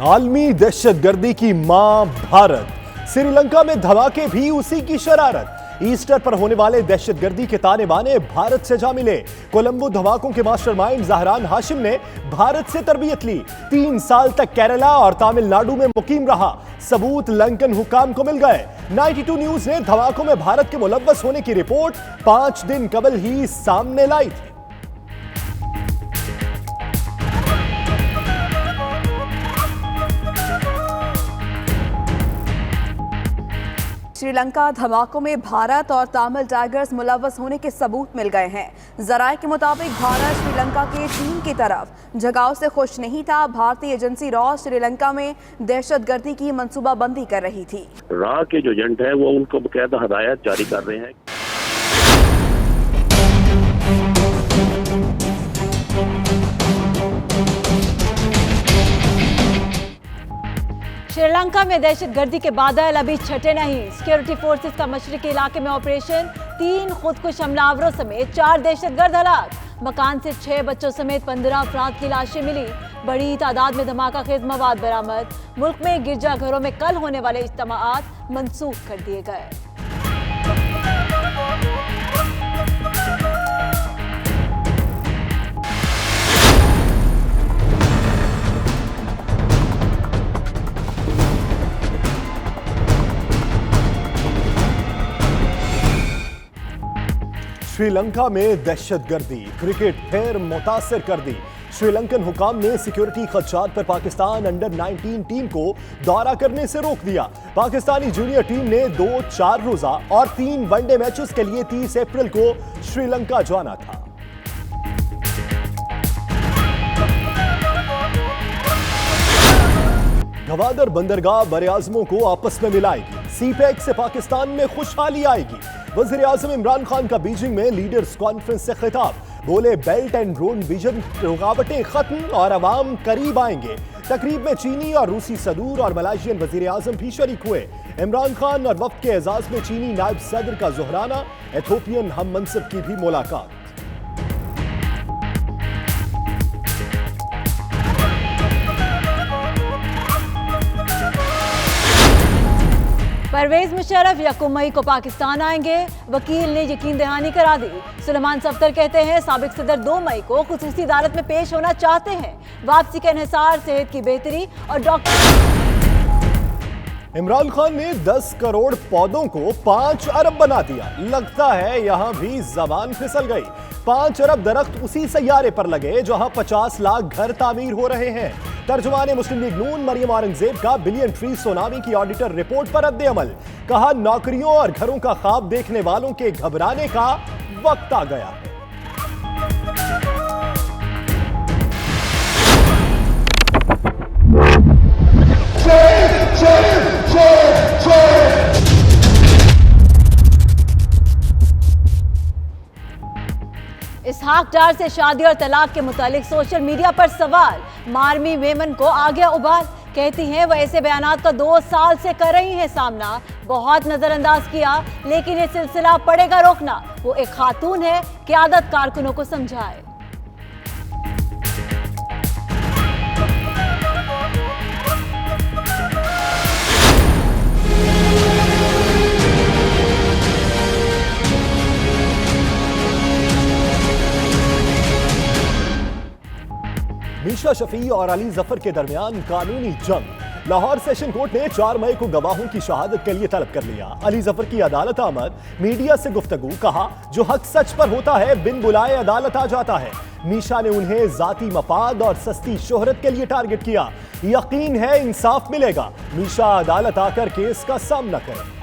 आलमी दहशतगर्दी की मां भारत। श्रीलंका में धमाके भी उसी की शरारत। ईस्टर पर होने वाले दहशतगर्दी के ताने बाने भारत से जा मिले। कोलंबो धमाकों के मास्टरमाइंड जहरान हाशिम ने भारत से तरबियत ली। 3 साल तक केरला और तमिलनाडु में मुकीम रहा। सबूत लंकन हुकाम को मिल गए। 92 न्यूज ने धमाकों में भारत के मुलव्वस होने की रिपोर्ट 5 दिन कबल ही सामने लाई थी। श्रीलंका धमाकों में भारत और तमिल टाइगर्स मुलव्वस होने के सबूत मिल गए हैं। जराये के मुताबिक भारत श्रीलंका के टीम की तरफ जगाव से खुश नहीं था। भारतीय एजेंसी रॉ श्रीलंका में दहशतगर्दी की मंसूबाबंदी कर रही थी। रॉ के जो एजेंट है वो उनको बकायदा हदायत जारी कर रहे हैं। श्रीलंका में दहशतगर्दी के बादल अभी छटे नहीं। सिक्योरिटी फोर्सेस का मशरकी इलाके में ऑपरेशन। 3 खुदकुश हमलावरों समेत 4 दहशतगर्द हलाक। मकान से 6 बच्चों समेत 15 अफराद की लाशें मिली। बड़ी तादाद में धमाका खेज मवाद बरामद। मुल्क में गिरजाघरों में कल होने वाले इज्तिमाआत मंसूख कर दिए गए। श्रीलंका में दहशतगर्दी, क्रिकेट फिर मुतासिर कर दी। श्रीलंकन हुकाम ने सिक्योरिटी खदशात पर पाकिस्तान अंडर 19 टीम को दौरा करने से रोक दिया। पाकिस्तानी जूनियर टीम ने 2 4 रोजा और 3 वनडे मैचेस के लिए 30 अप्रैल को श्रीलंका जाना था। गवादर बंदरगाह बरेआजमों को आपस में मिलाएगी। सीपैक से पाकिस्तान में खुशहाली आएगी। वज़ीर आज़म इमरान खान का बीजिंग में लीडर्स कॉन्फ्रेंस से खिताब। बोले बेल्ट एंड रोड विजन रुकावटें खत्म और अवाम करीब आएंगे। तकरीब में चीनी और रूसी सदूर और मलाइशियन वज़ीर आज़म भी शरीक हुए। इमरान खान और वफ्द के एजाज में चीनी नायब सदर का ज़ोहराना, एथोपियन हम मनसब की भी मुलाकात। परवेज मुशर्रफ 1 मई को पाकिस्तान आएंगे। वकील ने यकीन दहानी करा दी। सुलेमान सफ्दर कहते हैं साबिक सदर 2 मई को खुसूसी अदालत में पेश होना चाहते हैं। वापसी का इन्हिसार, सेहत की बेहतरी और डॉक्टर। इमरान खान ने 10 करोड़ पौधों को 5 अरब बना दिया। लगता है यहां भी जबान फिसल गई। 5 अरब दरख्त उसी सैयारे पर लगे जहां 50 लाख घर तामीर हो रहे हैं। तर्जुमाने मुस्लिम लीग नून मरियम औरंगजेब का बिलियन ट्री सुनामी की ऑडिटर रिपोर्ट पर रद्द अमल। कहा नौकरियों और घरों का ख्वाब देखने वालों के घबराने का वक्त आ गया है। इसहाक डार से शादी और तलाक के मुतालिक सोशल मीडिया पर सवाल। मार्मी मेमन को आ गया उबाल। कहती हैं वह ऐसे बयानात का 2 साल से कर रही हैं सामना। बहुत नजरअंदाज किया लेकिन ये सिलसिला पड़ेगा रोकना। वो एक खातून है, क़यादत कारकुनों को समझाए। मीशा शफी और अली जफर के दरमियान कानूनी जंग। लाहौर सेशन कोर्ट ने 4 मई को गवाहों की शहादत के लिए तलब कर लिया। अली जफर की अदालत आमद, मीडिया से गुफ्तगू। कहा जो हक सच पर होता है बिन बुलाए अदालत आ जाता है। मीशा ने उन्हें जाती मफाद और सस्ती शोहरत के लिए टारगेट किया। यकीन है इंसाफ मिलेगा। मीशा अदालत आकर केस का सामना करें।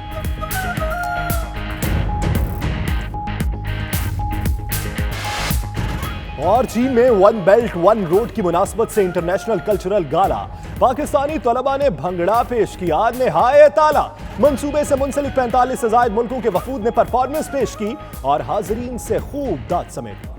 और चीन में 1 बेल्ट 1 रोड की मुनासबत से इंटरनेशनल कल्चरल गाला। पाकिस्तानी तलबा ने भंगड़ा पेश किया निहायत आला। मंसूबे से मुंसलिक 45 से ज़ायद मुल्कों के वफूद ने परफॉर्मेंस पेश की और हाजरीन से खूब दाद समेटा।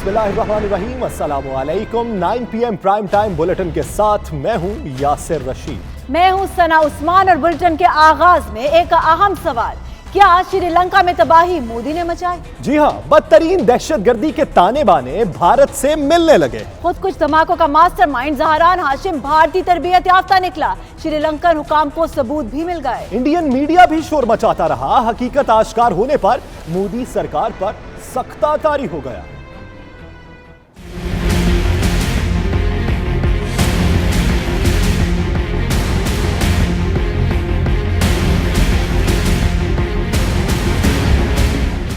बिस्मिल्लाहिर्रहमानिर्रहीम, अस्सलामु अलैकुम। 9 PM प्राइम टाइम बुलेटिन के साथ मैं हूं यासिर रशीद। मैं हूं सना उस्मान और बुलेटिन के आगाज में एक अहम सवाल, क्या श्रीलंका में तबाही मोदी ने मचाई? जी हां, बदतरीन दहशतगर्दी के ताने बाने भारत से मिलने लगे। खुद कुछ धमाकों का मास्टरमाइंड जहरान हाशिम भारतीय तरबियत याफ्ता निकला। श्रीलंकन हुकाम को सबूत भी मिल गए। इंडियन मीडिया भी शोर मचाता रहा। हकीकत आश्कार होने पर मोदी सरकार पर सख्ता तारी हो गया।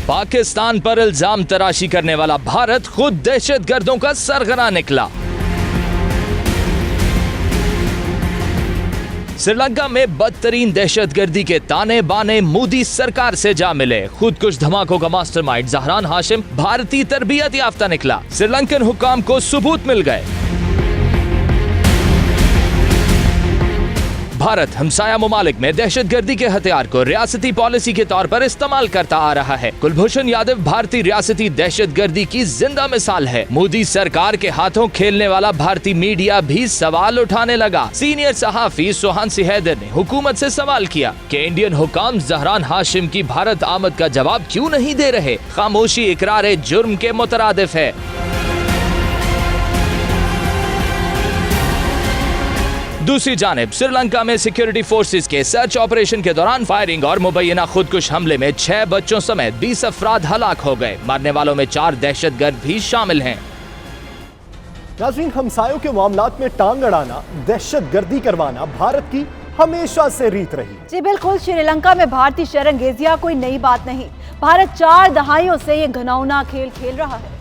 पाकिस्तान पर इल्जाम तराशी करने वाला भारत खुद दहशतगर्दों का सरगना निकला। श्रीलंका में बदतरीन दहशतगर्दी के ताने बाने मोदी सरकार से जा मिले। खुद कुछ धमाकों का मास्टरमाइंड जहरान हाशिम भारतीय तरबियत याफ्ता निकला। श्रीलंकन हुकाम को सबूत मिल गए। भारत हमसाया ममालिक में दहशतगर्दी के हथियार को रियासती पॉलिसी के तौर पर इस्तेमाल करता आ रहा है। कुलभूषण यादव भारतीय रियासती दहशतगर्दी की जिंदा मिसाल है। मोदी सरकार के हाथों खेलने वाला भारतीय मीडिया भी सवाल उठाने लगा। सीनियर सहाफी सुहांसी हैदर ने हुकूमत से सवाल किया कि इंडियन हुकाम जहरान हाशिम की भारत आमद का जवाब क्यों नहीं दे रहे? खामोशी इकरार जुर्म के मुतरादिफ है। दूसरी जानिब श्रीलंका में सिक्योरिटी फोर्सेस के सर्च ऑपरेशन के दौरान फायरिंग और मुबैना खुदकुश हमले में 6 बच्चों समेत 20 अफराद हलाक हो गए। मरने वालों में 4 दहशतगर्द भी शामिल हैं। नाज़रीन, हमसायों के मामलात में टांग अड़ाना, दहशतगर्दी करवाना भारत की हमेशा से रीत रही। जी बिल्कुल, श्रीलंका में भारतीय शरंगेजिया कोई नई बात नहीं। भारत 4 दहाइयों से ये घिनौना खेल खेल रहा है।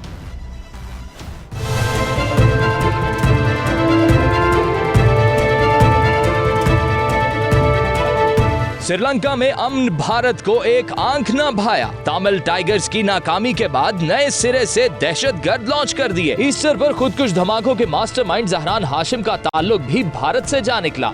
श्रीलंका में अमन भारत को एक आंख न भाया। तमिल टाइगर्स की नाकामी के बाद नए सिरे से दहशतगर्द लॉन्च कर दिए। ईस्टर पर खुदकुश धमाकों के मास्टरमाइंड जहरान हाशिम का ताल्लुक भी भारत से जा निकला।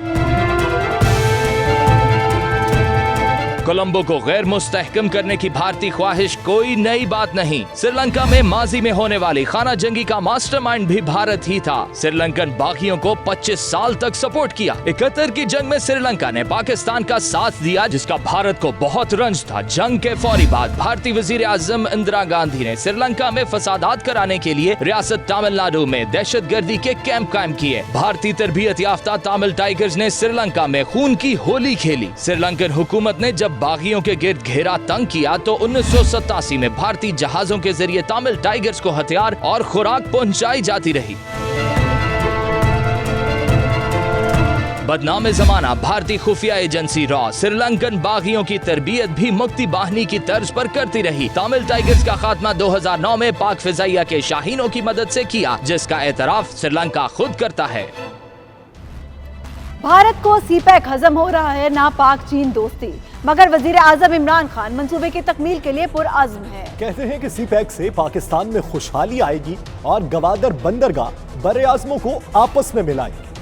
कोलंबो को गैर मुस्तहकम करने की भारतीय ख्वाहिश कोई नई बात नहीं। श्रीलंका में माजी में होने वाली खाना जंगी का मास्टरमाइंड भी भारत ही था। श्रीलंकन बागियों को 25 साल तक सपोर्ट किया। 71 की जंग में श्रीलंका ने पाकिस्तान का साथ दिया, जिसका भारत को बहुत रंज था। जंग के फौरी बाद भारतीय वजीर आजम इंदिरा गांधी ने श्रीलंका में फसादात कराने के लिए रियासत तमिलनाडु में दहशतगर्दी के कैंप कायम किए। भारतीय तरबियत याफ्ता तमिल टाइगर्स ने श्रीलंका में खून की होली खेली। श्रीलंकन हुकूमत ने जब बागियों के गिर्द घेरा तंग किया तो 1987 में भारतीय जहाजों के जरिए तमिल टाइगर्स को हथियार और खुराक पहुंचाई जाती रही। बदनाम जमाना भारतीय खुफिया एजेंसी रॉ श्रीलंकन बागियों की तरबियत भी मुक्ति बाहिनी की तर्ज पर करती रही। तमिल टाइगर्स का खात्मा 2009 में पाक फिजाइया के शाहीनों की मदद से किया, जिसका एतराफ श्रीलंका खुद करता है। भारत को सीपैक हजम हो रहा है ना पाक चीन दोस्ती, मगर वजीर आजम इमरान खान मंसूबे की तकमील के लिए पुरअज़्म है। कहते हैं कि सीपैक से पाकिस्तान में खुशहाली आएगी और गवादर बंदरगाह बरे आज़मों को आपस में मिलाएगी।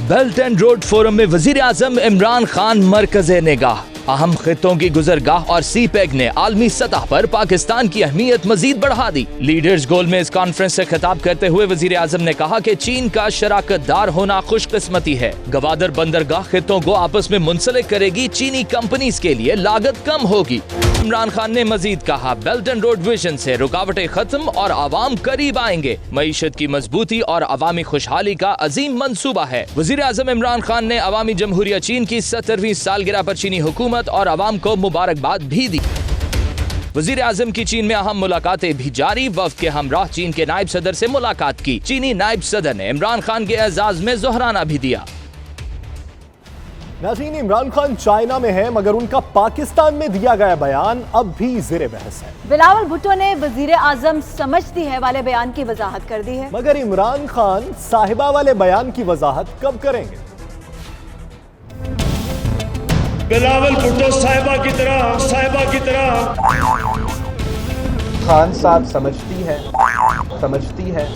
बेल्ट एंड रोड फोरम में वजीर आजम इमरान खान मरकज़े निगाह। अहम खित्तों की गुजरगाह और सीपैक ने आलमी सतह पर पाकिस्तान की अहमियत मजीद बढ़ा दी। लीडर्स गोल में इस कॉन्फ्रेंस से खिताब करते हुए वजीर आजम ने कहा कि चीन का शराकतदार होना खुशकिस्मती है। गवादर बंदरगाह खित्तों को आपस में मुंसलिक करेगी। चीनी कंपनीज के लिए लागत कम होगी। इमरान खान ने मजीद कहा, बेल्ट एंड रोड विजन से रुकावटें खत्म और आवाम करीब आएंगे। मईशत की मजबूती और अवामी खुशहाली का अजीम मंसूबा है। वजीर आजम इमरान खान ने अवामी जमहूरिया चीन की 70वीं सालगिरह पर चीनी हुकूमत और अवाम को मुबारकबाद भी दी। वजीर आजम की चीन में अहम मुलाकातें भी जारी। वफ्द के हमराह चीन के नायब सदर से मुलाकात की। चीनी नायब सदर ने इमरान खान के एजाज में जोहराना भी दिया। नाज़रीन, इमरान खान चाइना में है, मगर उनका पाकिस्तान में दिया गया बयान अब भी ज़ेरे बहस है। बिलावल भुट्टो ने वजीर आजम समझती है वाले बयान की वजाहत कर दी है, मगर इमरान खान साहिबा वाले बयान की वजाहत कब करेंगे? बिलावल भुट्टो साहिबा की तरह खान साहब समझती है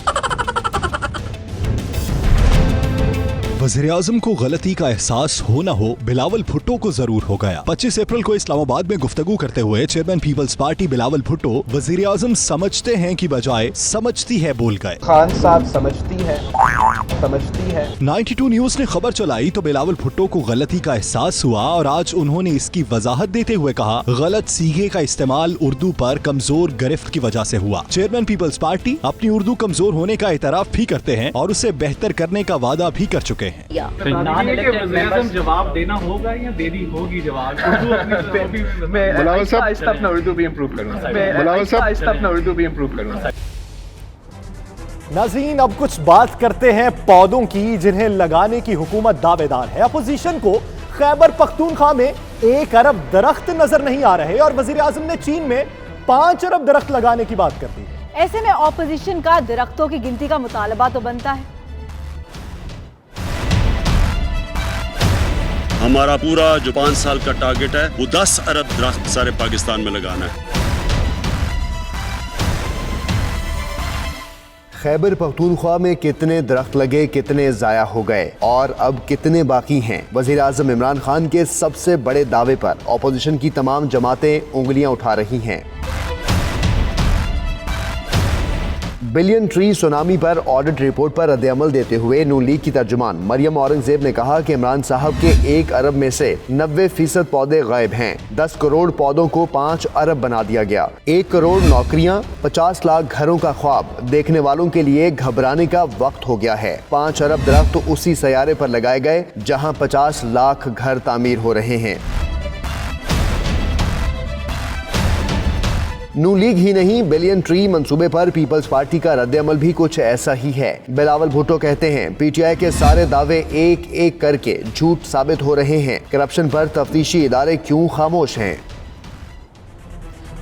वज़ीर-ए-आज़म को गलती का एहसास हो न हो, बिलावल भुट्टो को जरूर हो गया। 25 अप्रैल को इस्लामाबाद में गुफ्तगू करते हुए chairman peoples party Bilawal Bhutto वज़ीर-ए-आज़म समझते हैं की बजाय समझती है बोल गए। खान साहब समझती है 92 न्यूज ने खबर चलाई तो बिलावल भुट्टो को गलती का एहसास हुआ और आज उन्होंने इसकी वजाहत देते हुए कहा, गलत सीगे का इस्तेमाल उर्दू पर कमजोर गिरफ्त की वजह से हुआ। चेयरमैन पीपल्स पार्टी अपनी उर्दू कमजोर होने का एतराफ भी करते हैं और उसे बेहतर करने का वादा भी कर चुके हैं। जवाब देना होगा या देनी होगी जवाब? बिलावल साहब आहिस्ता अपना उर्दू भी इम्प्रूव करूँगा। नाज़रीन, अब कुछ बात करते हैं पौधों की जिन्हें लगाने की हुकूमत दावेदार है। अपोजिशन को खैबर पख्तूनख्वा में 1 अरब दरख्त नजर नहीं आ रहे और वज़ीर-ए-आज़म ने चीन में 5 अरब दरख्त लगाने की बात कर दी है। ऐसे में ऑपोजिशन का दरख्तों की गिनती का मुतालबा तो बनता है। हमारा पूरा जो 5 साल का टारगेट है वो 10 अरब दरख्त सारे पाकिस्तान में लगाना है। खैबर पख्तूनख्वा में कितने दरख्त लगे, कितने जाया हो गए और अब कितने बाकी हैं? वज़ीर-ए-आज़म इमरान खान के सबसे बड़े दावे पर ऑपोजिशन की तमाम जमातें उंगलियां उठा रही हैं। बिलियन ट्री सुनामी पर ऑडिट रिपोर्ट पर रद्द-ए-अमल देते हुए नून लीग की तर्जुमान मरियम औरंगजेब ने कहा कि इमरान साहब के 1 अरब में से 90% पौधे गायब हैं। 10 करोड़ पौधों को 5 अरब बना दिया गया। 1 करोड़ नौकरियां, 50 लाख घरों का ख्वाब देखने वालों के लिए घबराने का वक्त हो गया है। 5 अरब दरख्त उसी सैयारे पर लगाए गए जहां 50 लाख घर तामीर हो रहे हैं। नून लीग ही नहीं, बिलियन ट्री मंसूबे पर पीपल्स पार्टी का रद्द-ए-अमल भी कुछ ऐसा ही है। बिलावल भुट्टो कहते हैं, पीटीआई के सारे दावे एक एक करके झूठ साबित हो रहे हैं। करप्शन पर तफ्तीशी इदारे क्यों खामोश हैं?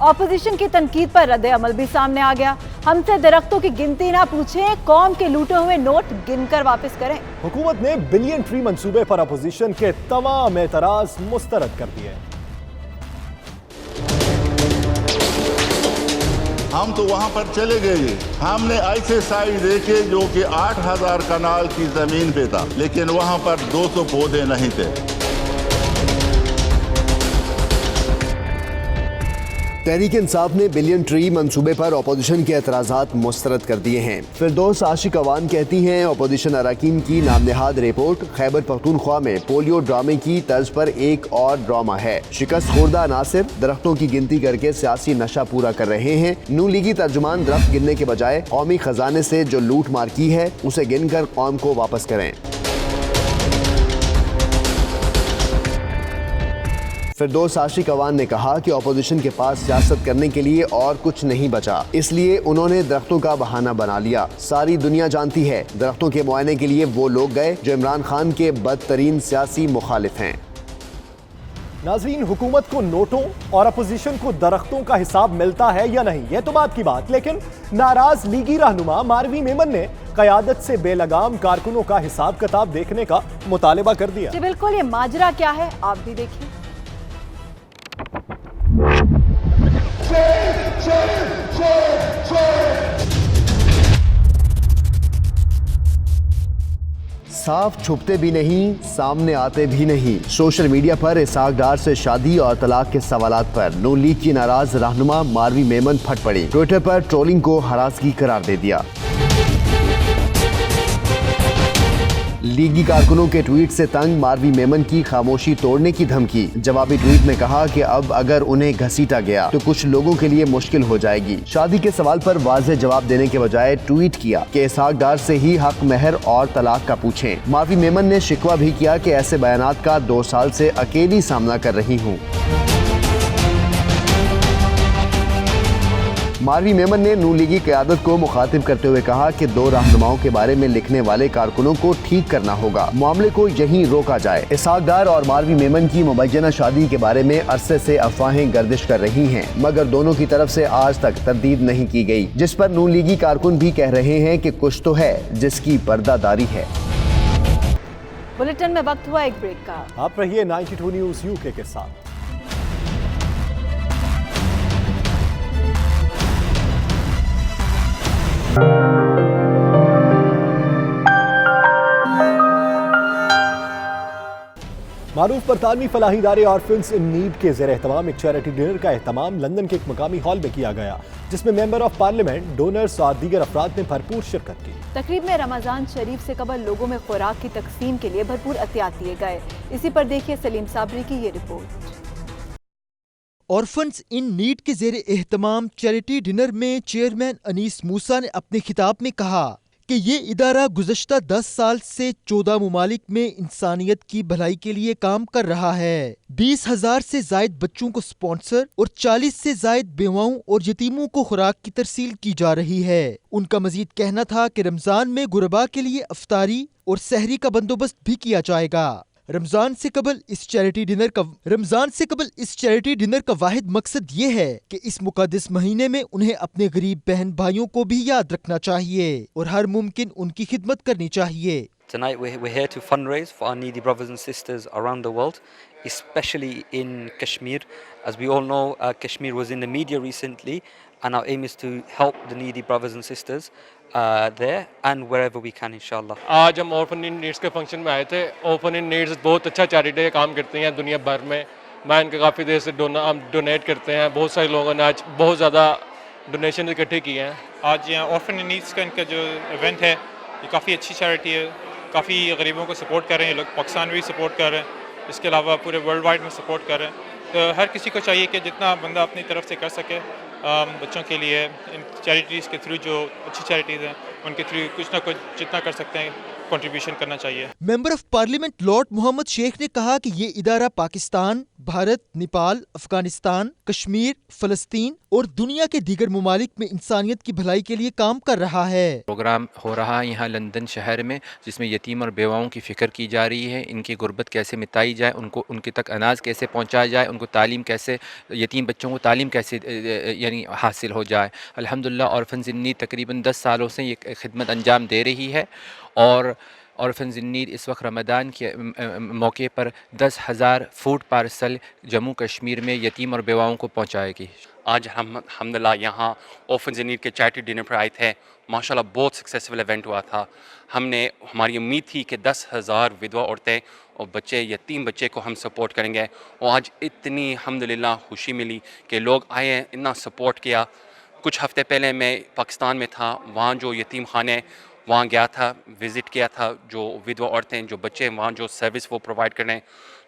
ऑपोजिशन की तनकीद पर रद्द-ए-अमल भी सामने आ गया। हमसे दरख्तों की गिनती ना पूछें, कौम के लूटे हुए नोट गिनकर वापस करें। हुकूमत ने बिलियन ट्री मंसूबे पर अपोजिशन के तमाम एतराज मुस्तरद कर दिए। हम तो वहां पर चले गए, हमने ऐसे साइड देखे जो कि 8000 कनाल की जमीन पे था, लेकिन वहां पर 200 पौधे नहीं थे। तहरीक इंसाफ ने बिलियन ट्री मंसूबे पर अपोजिशन के एतराज़ात मुस्तरद कर दिए हैं। फिरदौस आशिक अवान कहती हैं, अपोजिशन अरकान की नामनहाद रिपोर्ट खैबर पख्तूनख्वा में पोलियो ड्रामे की तर्ज पर एक और ड्रामा है। शिकस्त खुर्दा नासिर दरख्तों की गिनती करके सियासी नशा पूरा कर रहे हैं। नून लीगी तर्जुमान दरख्त गिनने के बजाय कौमी खजाने से जो लूट मार की है उसे गिनकर कौम को वापस करें। फिरदौस आशिक अवान ने कहा कि अपोजिशन के पास सियासत करने के लिए और कुछ नहीं बचा, इसलिए उन्होंने दरख्तों का बहाना बना लिया। सारी दुनिया जानती है दरख्तों के मुआयने के लिए वो लोग गए जो इमरान खान के बदतरीन सियासी मुखालिफ हैं। नाज़रीन, हुकूमत को नोटों और अपोजिशन को दरख्तों का हिसाब मिलता है या नहीं, यह तो बात की बात, लेकिन नाराज लीगी रहनुमा मारवी मेमन ने क़यादत से बेलगाम कारकुनों का हिसाब किताब देखने का मुतालिबा कर दिया। जी बिल्कुल, ये माजरा क्या है आप भी देखिए। साफ छुपते भी नहीं, सामने आते भी नहीं। सोशल मीडिया पर इसहाक डार से शादी और तलाक के सवालात पर नून लीग की नाराज रहनुमा मारवी मेमन फट पड़ी। ट्विटर पर ट्रोलिंग को हरासगी करार दे दिया। लीगी कारकुनों के ट्वीट से तंग मारवी मेमन की खामोशी तोड़ने की धमकी। जवाबी ट्वीट में कहा कि अब अगर उन्हें घसीटा गया तो कुछ लोगों के लिए मुश्किल हो जाएगी। शादी के सवाल पर वाज़ेह जवाब देने के बजाय ट्वीट किया कि इसहाक डार से ही हक महर और तलाक का पूछें। मारवी मेमन ने शिकवा भी किया कि ऐसे बयानात का 2 साल से अकेली सामना कर रही हूँ। मारवी मेमन ने नून लीगी क़यादत को मुखातिब करते हुए कहा कि 2 रहनुमाओं के बारे में लिखने वाले कारकुनों को ठीक करना होगा, मामले को यहीं रोका जाए। इसहाक डार और मारवी मेमन की मुबैना शादी के बारे में अरसे से अफवाहें गर्दिश कर रही हैं, मगर दोनों की तरफ से आज तक तरदीद नहीं की गई, जिस पर नून लीगी कारकुन भी कह रहे हैं कि कुछ तो है जिसकी पर्दादारी है। बुलेटिन में वक्त हुआ एक ब्रेक का। आप रहिए 92 न्यूज़ यूके के साथ। मारूफ बरतानवी फलाही इदारे ऑर्फन्स इन नीड के ज़ेर एहतमाम एक चैरिटी डिनर का एहतमाम लंदन के एक मकामी हॉल में किया गया, जिसमें मेंबर ऑफ पार्लियामेंट, डोनर्स और दीगर अफराद ने भरपूर शिरकत की। तकरीब में रमजान शरीफ से कबल लोगों में खुराक की तकसीम के लिए भरपूर एहतियात दिए गए। इसी पर देखिए सलीम साबरी की ये रिपोर्ट। ऑर्फन्स इन नीड के ज़ेर एहतमाम चैरिटी डिनर में चेयरमैन अनीस मूसा ने अपने खिताब में कहा कि ये इदारा गुज़श्ता 10 साल से 14 मुमालिक में इंसानियत की भलाई के लिए काम कर रहा है। 20,000 से जायद बच्चों को स्पॉन्सर और 40 से जायद बेवाओं और यतीमों को खुराक की तरसील की जा रही है। उनका मजीद कहना था कि रमजान में गुरबा के लिए अफ्तारी और सहरी का बंदोबस्त भी किया जाएगा। रमजान से कबल इस चैरिटी डिनर का वाहिद मकसद ये है कि इस मुकद्दस महीने में उन्हें अपने गरीब बहन भाइयों को भी याद रखना चाहिए और हर मुमकिन उनकी खिदमत करनी चाहिए। Tonight we're here to fundraise for our needy brothers and sisters around the world, especially in Kashmir. As we all know, Kashmir was in the media recently, and our aim is to help the needy brothers and sisters there and wherever we can, inshallah. आज हम orphan इन needs के function में आए थे। Orphan इन needs बहुत अच्छा charity काम करती हैं दुनिया भर में। मैं इनका काफ़ी देर से हम डोनेट करते हैं। बहुत सारे लोगों ने आज बहुत ज़्यादा डोनेशन इकट्ठे किए हैं। आज यहाँ ऑर्फन इन नीड्स का इनका जो इवेंट है ये काफ़ी अच्छी चैरिटी है, काफ़ी गरीबों को सपोर्ट कर रहे हैं। लोग पाकिस्तान में भी सपोर्ट कर रहे हैं, इसके अलावा पूरे वर्ल्ड वाइड में सपोर्ट कर रहे हैं। तो हर किसी को चाहिए कि जितना बंदा अपनी तरफ से कर सके बच्चों के लिए इन चैरिटीज़ के थ्रू, जो अच्छी चैरिटीज़ हैं उनके थ्रू कुछ ना कुछ जितना कर सकते हैं कंट्रीब्यूशन करना चाहिए। Member of parliament lord Mohammad Sheikh ने कहा कि ये इदारा पाकिस्तान, भारत, नेपाल, अफगानिस्तान, कश्मीर, फलस्तीन और दुनिया के दीगर मुमालिक में इंसानियत की भलाई के लिए काम कर रहा है। प्रोग्राम हो रहा है यहाँ लंदन शहर में, जिसमें यतीम और बेवाओं की फ़िक्र की जा रही है। इनकी गुर्बत कैसे मिटाई जाए, उनको उनके तक अनाज कैसे पहुँचाया जाए, उनको तालीम कैसे, यतीम बच्चों को तालीम कैसे यानी हासिल हो जाए। अल्हम्दुलिल्लाह ऑर्फन्स इन नीड तकरीबन 10 सालों से ये खिदमत अंजाम दे रही है और ऑर्फन्स इन नीड इस वक्त रमज़ान के मौके पर 10,000 फूड पार्सल जम्मू कश्मीर में यतीम और बेवाओं को पहुँचाएगी। आज हम अल्हम्दुलिल्लाह यहाँ ऑर्फन्स इन नीड के चैरिटी डिनर पर आए थे। माशाल्लाह बहुत सक्सेसफुल इवेंट हुआ था। हमारी उम्मीद थी कि 10,000 विधवा औरतें और बच्चे, यतीम बच्चे को हम सपोर्ट करेंगे और आज इतनी अल्हम्दुलिल्लाह खुशी मिली कि लोग आए, इतना सपोर्ट किया। कुछ हफ्ते पहले मैं पाकिस्तान में था, वहाँ जो यतीम खाने वहाँ गया था, विज़िट किया था, जो विधवा औरतें, जो बच्चे वहाँ जो सर्विस वो प्रोवाइड कर रहे हैं,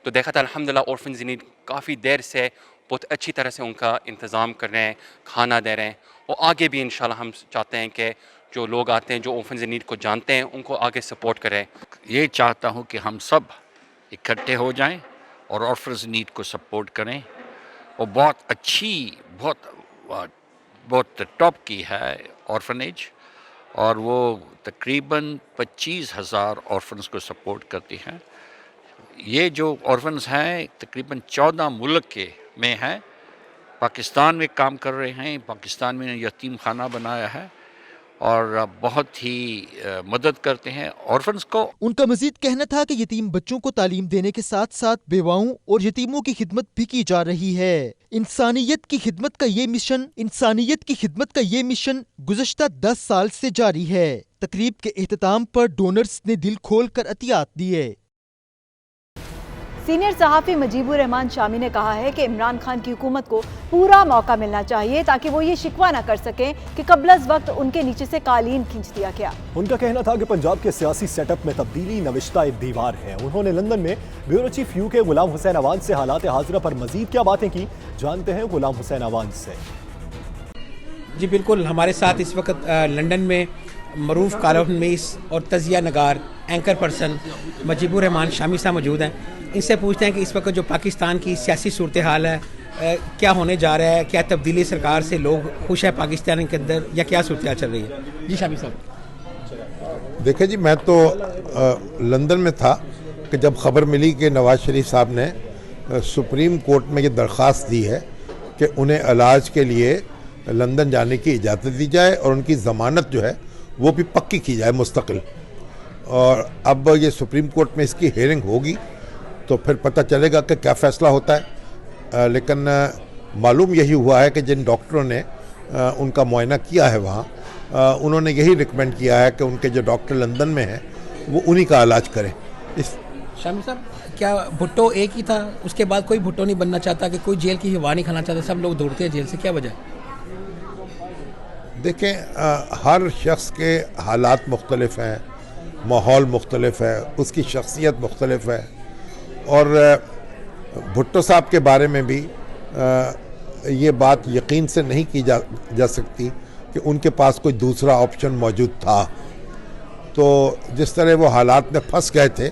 तो देखा था अल्हम्दुलिल्लाह ऑर्फन्स इन नीड काफ़ी देर से बहुत अच्छी तरह से उनका इंतज़ाम कर रहे हैं, खाना दे रहे हैं और आगे भी इंशाल्लाह हम चाहते हैं कि जो लोग आते हैं जो ऑर्फन्स इन नीड को जानते हैं उनको आगे सपोर्ट करें। ये चाहता हूँ कि हम सब इकट्ठे हो जाएं और ऑर्फन्स इन नीड को सपोर्ट करें और बहुत अच्छी, बहुत टॉप की है ऑर्फनेज और वो तकरीबन 25,000 ऑर्फन्स को सपोर्ट करती हैं। ये जो ऑर्फन्स हैं तकरीबन 14 मुल्क में हैं। पाकिस्तान में काम कर रहे हैं, पाकिस्तान में यतीम खाना बनाया है और बहुत ही मदद करते हैं ऑर्फन्स को। उनका मजीद कहना था कि यतीम बच्चों को तालीम देने के साथ साथ बेवाओं और यतीमों की खिदमत भी की जा रही है। इंसानियत की खिदमत का ये मिशन गुज़श्ता 10 साल से जारी है। तकरीब के एहतताम पर डोनर्स ने दिल खोल कर अतियात दिए। सीनियर सहाफ़ी मुजीबुर रहमान शामी ने कहा है कि इमरान खान की हुकूमत को पूरा मौका मिलना चाहिए ताकि वो ये शिकवा न कर सकें कि कबलज़ वक्त उनके नीचे से कालीन खींच दिया गया। उनका कहना था कि पंजाब के सियासी सेटअप में तब्दीली नविश्ता एक दीवार है। उन्होंने लंदन में ब्यूरो चीफ यू के गुलाम हुसैन अवान से हालात हाजिरा पर मजीद क्या बातें की, जानते हैं गुलाम हुसैन अवान से। जी बिल्कुल, हमारे साथ इस वक्त लंदन में मरूफ कॉलमनिस्ट और तजिया नगार एंकर पर्सन मुजीबुर रहमान शामी साहब मौजूद हैं। इनसे पूछते हैं कि इस वक्त जो पाकिस्तान की सियासी सूरत हाल है, क्या होने जा रहा है, क्या तब्दीली सरकार से लोग खुश है पाकिस्तान के अंदर या क्या सूरत हाल चल रही है? जी शामी साहब। देखिए जी, मैं तो लंदन में था कि जब खबर मिली कि नवाज शरीफ साहब ने सुप्रीम कोर्ट में ये दरख्वास्त दी है कि उन्हें इलाज के लिए लंदन जाने की इजाज़त दी जाए और उनकी ज़मानत जो है वो भी पक्की की जाए मुस्तकिल। और अब ये सुप्रीम कोर्ट में इसकी हेयरिंग होगी तो फिर पता चलेगा कि क्या फ़ैसला होता है। लेकिन मालूम यही हुआ है कि जिन डॉक्टरों ने उनका मुआयना किया है वहाँ, उन्होंने यही रिकमेंड किया है कि उनके जो डॉक्टर लंदन में हैं वो उन्हीं का इलाज करें। शामी साहब, क्या भुट्टो एक ही था, उसके बाद कोई भुट्टो नहीं बनना चाहता, कि कोई जेल की हवा नहीं खाना चाहता, सब लोग दौड़ते हैं जेल से, क्या वजह? देखें, हर शख्स के हालात मुख्तलिफ हैं, माहौल मुख्तलिफ है, उसकी शख्सियत मुख्तलिफ है। और भुट्टो साहब के बारे में भी ये बात यकीन से नहीं की जा सकती कि उनके पास कोई दूसरा ऑप्शन मौजूद था। तो जिस तरह वो हालात में फंस गए थे,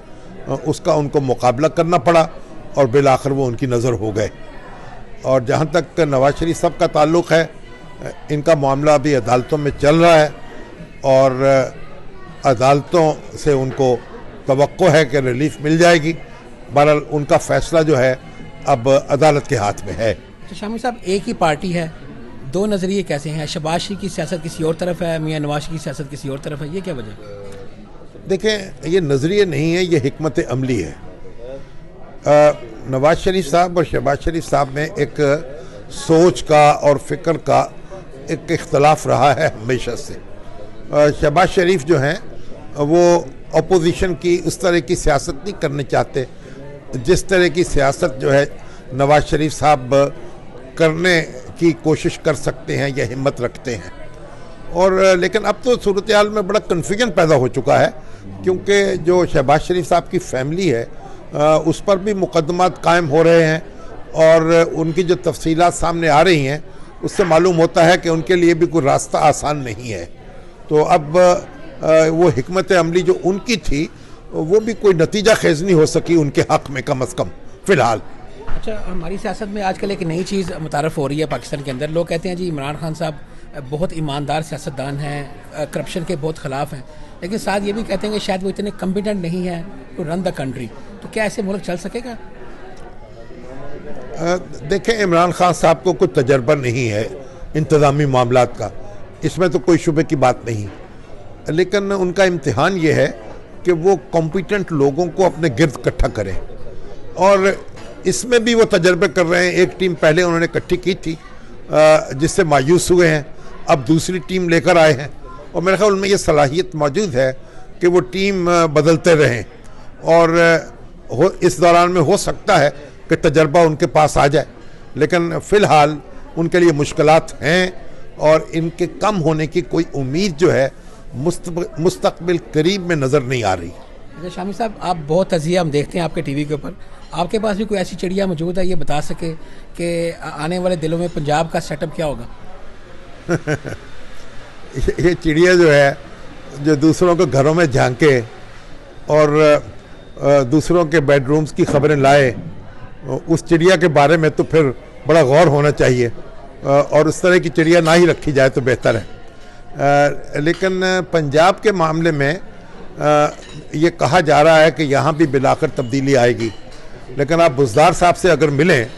उसका उनको मुकाबला करना पड़ा और बिलाखिर वो उनकी नज़र हो गए। और जहाँ तक नवाज शरीफ साहब का ताल्लुक़ है, इनका मामला अभी अदालतों में चल रहा है और अदालतों से उनको तवक्को है कि रिलीफ मिल जाएगी। बहरहाल उनका फ़ैसला जो है अब अदालत के हाथ में है। तो शामी साहब, एक ही पार्टी है, दो नज़रिए कैसे हैं? शहबाज शरीफ की सियासत किसी और तरफ है, मियां नवाज की सियासत किसी और तरफ है, ये क्या वजह? देखें, ये नज़रिए नहीं है, ये हिकमत अमली है। नवाज शरीफ साहब और शहबाज शरीफ साहब में एक सोच का और फ़िक्र का एक इख्तलाफ रहा है हमेशा से। शहबाज शरीफ जो हैं वो अपोजिशन की उस तरह की सियासत नहीं करना चाहते जिस तरह की सियासत जो है नवाज शरीफ साहब करने की कोशिश कर सकते हैं या हिम्मत रखते हैं। और लेकिन अब तो सूरत हाल में बड़ा कन्फ्यूजन पैदा हो चुका है, क्योंकि जो शहबाज शरीफ साहब की फैमिली है उस पर भी मुकदमात कायम हो रहे हैं और उनकी जो तफसीलात सामने आ रही हैं उससे मालूम होता है कि उनके लिए भी कोई रास्ता आसान नहीं है। तो अब वो हिकमत अमली जो उनकी थी वो भी कोई नतीजा खेज नहीं हो सकी उनके हक़ में, कम अज़ कम फ़िलहाल। अच्छा, हमारी सियासत में आजकल एक नई चीज़ मुतारफ़ हो रही है पाकिस्तान के अंदर। लोग कहते हैं जी इमरान खान साहब बहुत ईमानदार सियासतदान हैं, करप्शन के बहुत ख़िलाफ़ हैं, लेकिन साथ ये भी कहते हैं कि शायद वो इतने कॉम्पिटेंट नहीं है टू रन द कंट्री। तो क्या ऐसे मुल्क चल सकेगा? देखें, इमरान खान साहब को कुछ तजर्बा नहीं है इंतज़ामी मामलात का, इसमें तो कोई शुबे की बात नहीं, लेकिन उनका इम्तिहान ये है कि वो कॉम्पिटेंट लोगों को अपने गिर्द इकट्ठा करें और इसमें भी वो तजर्बे कर रहे हैं। एक टीम पहले उन्होंने इकट्ठी की थी जिससे मायूस हुए हैं, अब दूसरी टीम लेकर आए हैं और मेरे ख्याल में ये सलाहियत मौजूद है कि वो टीम बदलते रहें और इस दौरान में हो सकता है कि तजर्बा उनके पास आ जाए, लेकिन फ़िलहाल उनके लिए मुश्किलात हैं और इनके कम होने की कोई उम्मीद जो है मुस्तकबिल करीब में नज़र नहीं आ रही। अच्छा शामी साहब, आप बहुत तज़िया हम देखते हैं आपके टीवी के ऊपर, आपके पास भी कोई ऐसी चिड़िया मौजूद है ये बता सके कि आने वाले दिनों में पंजाब का सेटअप क्या होगा? ये चिड़िया जो है जो दूसरों के घरों में झांके और दूसरों के बेडरूम्स की खबरें लाए, उस चिड़िया के बारे में तो फिर बड़ा गौर होना चाहिए और उस तरह की चिड़िया ना ही रखी जाए तो बेहतर है। लेकिन पंजाब के मामले में ये कहा जा रहा है कि यहाँ भी बिलाकर तब्दीली आएगी, लेकिन आप बुज़दार साहब से अगर मिलें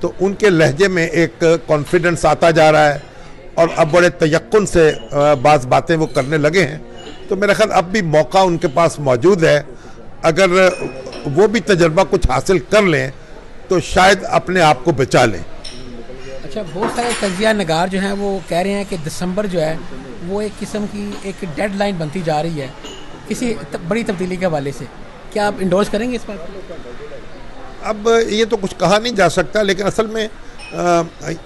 तो उनके लहजे में एक कॉन्फिडेंस आता जा रहा है और अब बड़े तयक्कुन से बाज़ बातें वो करने लगे हैं। तो मेरा ख्याल अब भी मौका उनके पास मौजूद है, अगर वो भी तजर्बा कुछ हासिल कर लें तो शायद अपने आप को बचा लें। अच्छा, बहुत सारे तजिया नगार जो हैं वो कह रहे हैं कि दिसंबर जो है वो एक किस्म की एक डेडलाइन बनती जा रही है किसी बड़ी तब्दीली के हवाले से, क्या आप इंडोर्स करेंगे इस बात? अब ये तो कुछ कहा नहीं जा सकता, लेकिन असल में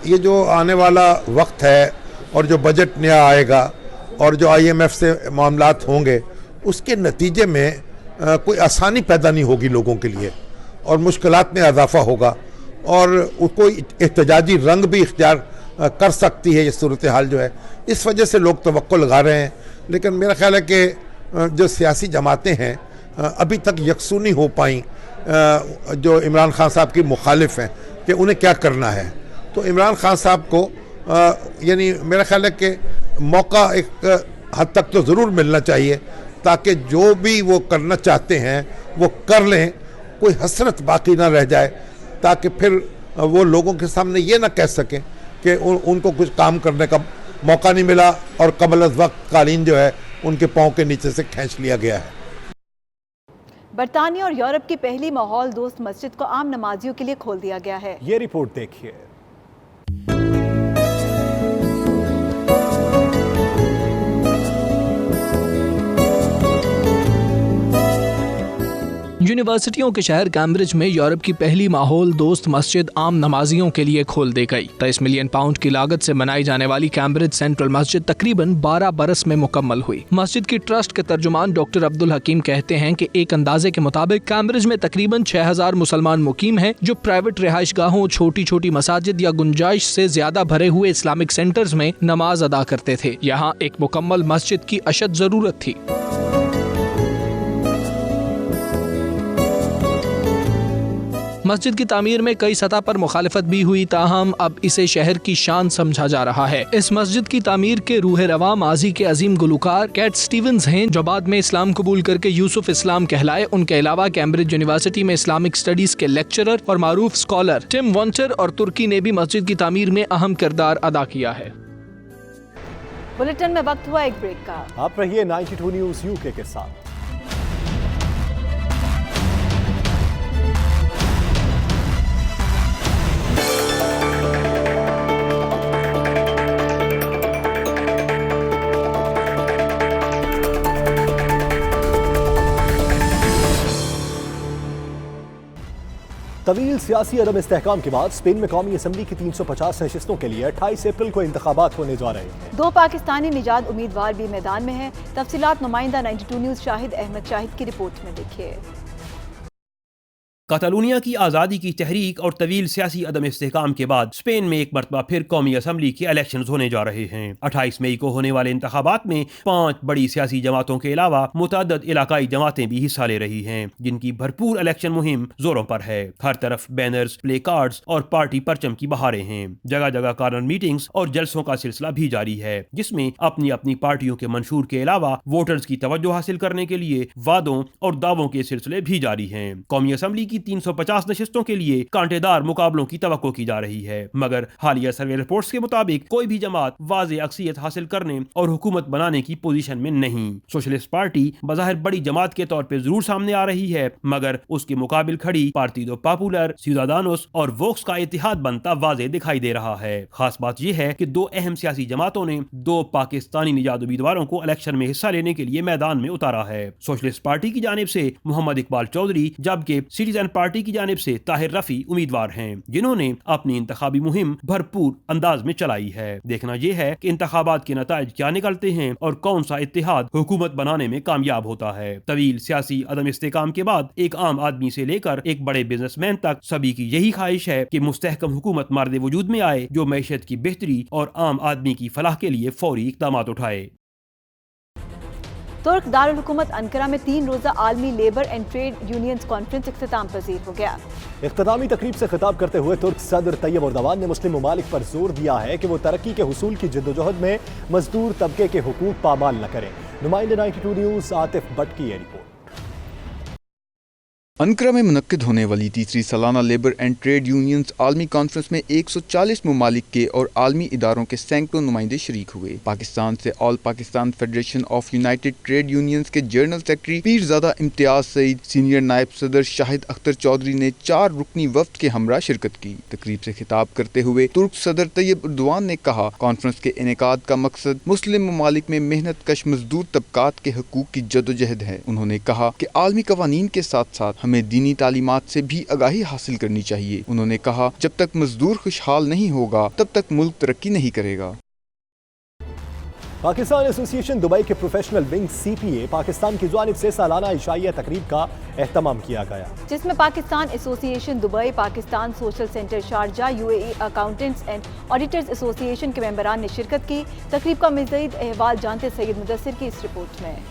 ये जो आने वाला वक्त है और जो बजट नया आएगा और जो IMF से मामलात होंगे उसके नतीजे में कोई आसानी पैदा नहीं होगी लोगों के लिए और मुश्किलात में इजाफा होगा और उसको एहतजाजी रंग भी इख्तियार कर सकती है ये सूरत हाल जो है। इस वजह से लोग तवक्को लगा रहे हैं, लेकिन मेरा ख्याल है कि जो सियासी जमातें हैं अभी तक यकसूनी हो पाई जो इमरान खान साहब की मुखालिफ हैं कि उन्हें क्या करना है। तो इमरान खान साहब को यानी मेरा ख्याल है कि मौका एक हद तक तो ज़रूर मिलना चाहिए ताकि जो भी वो करना चाहते हैं वो कर लें, कोई हसरत बाकी ना रह जाए, ताकि फिर वो लोगों के सामने ये ना कह सकें कि उनको कुछ काम करने का मौका नहीं मिला और कबल अज़ वक्त कालीन जो है उनके पाँव के नीचे से खींच लिया गया है। बरतानिया और यूरोप की पहली माहौल दोस्त मस्जिद को आम नमाजियों के लिए खोल दिया गया है। ये रिपोर्ट देखिए। यूनिवर्सिटियों के शहर कैम्ब्रिज में यूरोप की पहली माहौल दोस्त मस्जिद आम नमाजियों के लिए खोल दी गई। 23 मिलियन पाउंड की लागत से बनाई जाने वाली कैम्ब्रिज सेंट्रल मस्जिद तकरीबन 12 बरस में मुकम्मल हुई। मस्जिद की ट्रस्ट के तर्जुमान डॉक्टर अब्दुल हकीम कहते हैं कि एक अंदाजे के मुताबिक कैम्ब्रिज में तकरीबन 6000 मुसलमान मुकीम हैं, जो प्राइवेट रिहाइश गाहों, छोटी छोटी मसाजिद या गुंजाइश से ज्यादा भरे हुए इस्लामिक सेंटर्स में नमाज अदा करते थे। यहाँ एक मुकम्मल मस्जिद की अशद जरूरत थी। मस्जिद की तामीर में कई सतह पर मुखालिफत भी हुई, ताहम अब इसे शहर की शान समझा जा रहा है। इस मस्जिद की तामीर के रूह रवा माजी के अजीम गुलकार कैट स्टीवंस हैं, जो बाद में इस्लाम कबूल करके यूसुफ इस्लाम कहलाए। उनके अलावा कैम्ब्रिज यूनिवर्सिटी में इस्लामिक स्टडीज के लेक्चरर और मारूफ स्कॉलर टिम वॉन्टर और तुर्की ने भी मस्जिद की तामीर में अहम किरदार अदा किया है। बुलेटिन में वक्त हुआ एक ब्रेक का। आप रहिए 92 न्यूज़ यूके के साथ। तवील सियासी अदम इस्तेहकाम के बाद स्पेन में कौमी असम्बली की 350 नशिस्तों के लिए 28 अप्रैल को इंतखाबात होने जा रहे हैं। 2 पाकिस्तानी निजात उम्मीदवार भी मैदान में हैं। तफसीलात नुमाइंदा 92 न्यूज़ शाहिद अहमद शाहिद की रिपोर्ट में देखिए। कातालूनिया की आज़ादी की तहरीक और तवील सियासी अदम इस्तेहकाम के बाद स्पेन में एक मरतबा फिर कौमी असम्बली के इलेक्शन होने जा रहे हैं। 28 मई को होने वाले इंतखाबात में 5 बड़ी सियासी जमातों के अलावा मुतअद्दिद इलाकाई जमातें भी हिस्सा ले रही हैं, जिनकी भरपूर इलेक्शन मुहिम जोरों पर है। हर तरफ बैनर्स, प्ले कार्ड्स और पार्टी परचम की बहारें हैं। जगह जगह कॉर्नर मीटिंग्स और जलसों का सिलसिला भी जारी है, जिसमें अपनी अपनी पार्टियों के मंशूर के अलावा वोटर्स की तवज्जो हासिल करने के लिए वादों और दावों के सिलसिले भी जारी हैं। कौमी असम्बली की 350 नशिस्तों के लिए कांटेदार मुकाबलों की तवक्को की जा रही है, मगर हालिया सर्वे रिपोर्ट्स के मुताबिक कोई भी जमात वाज़े अक्सियत हासिल करने और हुकूमत बनाने की पोजीशन में नहीं। सोशलिस्ट पार्टी बज़ाहिर बड़ी जमात के तौर पर जरूर सामने आ रही है, मगर उसके मुकाबिल खड़ी पार्टिदो पॉपुलर, सिउदादानोस और वोक्स का इत्तेहाद बनता वाज़े दिखाई दे रहा है। खास बात यह है कि 2 अहम सियासी जमातों ने 2 पाकिस्तानी निजात उम्मीदवारों को इलेक्शन में हिस्सा लेने के लिए मैदान में उतारा है। सोशलिस्ट पार्टी की जानिब से मोहम्मद इकबाल चौधरी, जबकि सिटीजन पार्टी की जानिब से ताहिर रफी उम्मीदवार हैं, जिन्होंने अपनी इंतखाबी मुहिम भरपूर अंदाज में चलाई है। देखना यह है कि इंतखाबात के नताइज क्या निकलते हैं और कौन सा इत्तेहाद हुकूमत बनाने में कामयाब होता है। तवील सियासी अदम इस्तेहकाम के बाद एक आम आदमी से लेकर एक बड़े बिजनेसमैन तक सभी की यही ख्वाहिश है कि मुस्तहकम हुकूमत मर्द वजूद में आए, जो मैशत की बेहतरी और आम आदमी की फलाह के लिए फौरी इक़दाम उठाए। तुर्क दारुल हुकूमत अंकारा में 3 रोज़ा आलमी labour and trade unions conference इख्तिताम पजीर हो गया। इख्तितामी तकरीब से खिताब करते हुए तुर्क सदर तैयब एर्दोगान ने मुस्लिम ममालिक पर जोर दिया है कि वो तरक्की के हुसूल की जद्दोजहद में मजदूर तबके के हुकूक पामाल न करें। नुमाइंदे 92 न्यूज़ आतिफ भट्ट की रिपोर्ट। अंकारा में मुनक्किद होने वाली तीसरी सालाना लेबर एंड ट्रेड यूनियंस आलमी कॉन्फ्रेंस में 140 ममालिक के और आलमी इदारों के सैकड़ों नुमाइंदे शरीक हुए। पाकिस्तान से all Pakistan federation of united trade unions के general secretary Pirzada Imtiaz Saeed, senior नायब सदर शाहिद अख्तर चौधरी ने 4 रुकनी वफ्द के हमरा शिरकत की। तकरीब से खिताब करते हुए तुर्क सदर तैयब एर्दोगान ने कहा, कॉन्फ्रेंस के इनेकाद का मकसद मुस्लिम ममालिक में मेहनत कश मजदूर तबकात के हकूक की जदोजहद है। उन्होंने कहा कि आलमी कवानीन के साथ साथ हमें दीनी तालीमात से भी आगाही हासिल करनी चाहिए। उन्होंने कहा, जब तक मजदूर खुशहाल नहीं होगा तब तक मुल्क तरक्की नहीं करेगा। पाकिस्तान एसोसिएशन दुबई के प्रोफेशनल विंग CPA पाकिस्तान की जानिब से सालाना इशाइया तकरीब का एहतमाम किया गया, जिसमें Pakistan association Dubai, Pakistan social centre Sharjah, UAE accountants and auditors association के मेंबरान ने शिरकत की। तकरीब का मज़ीद अहवाल जानते सैयद मुदस्सिर की इस रिपोर्ट में।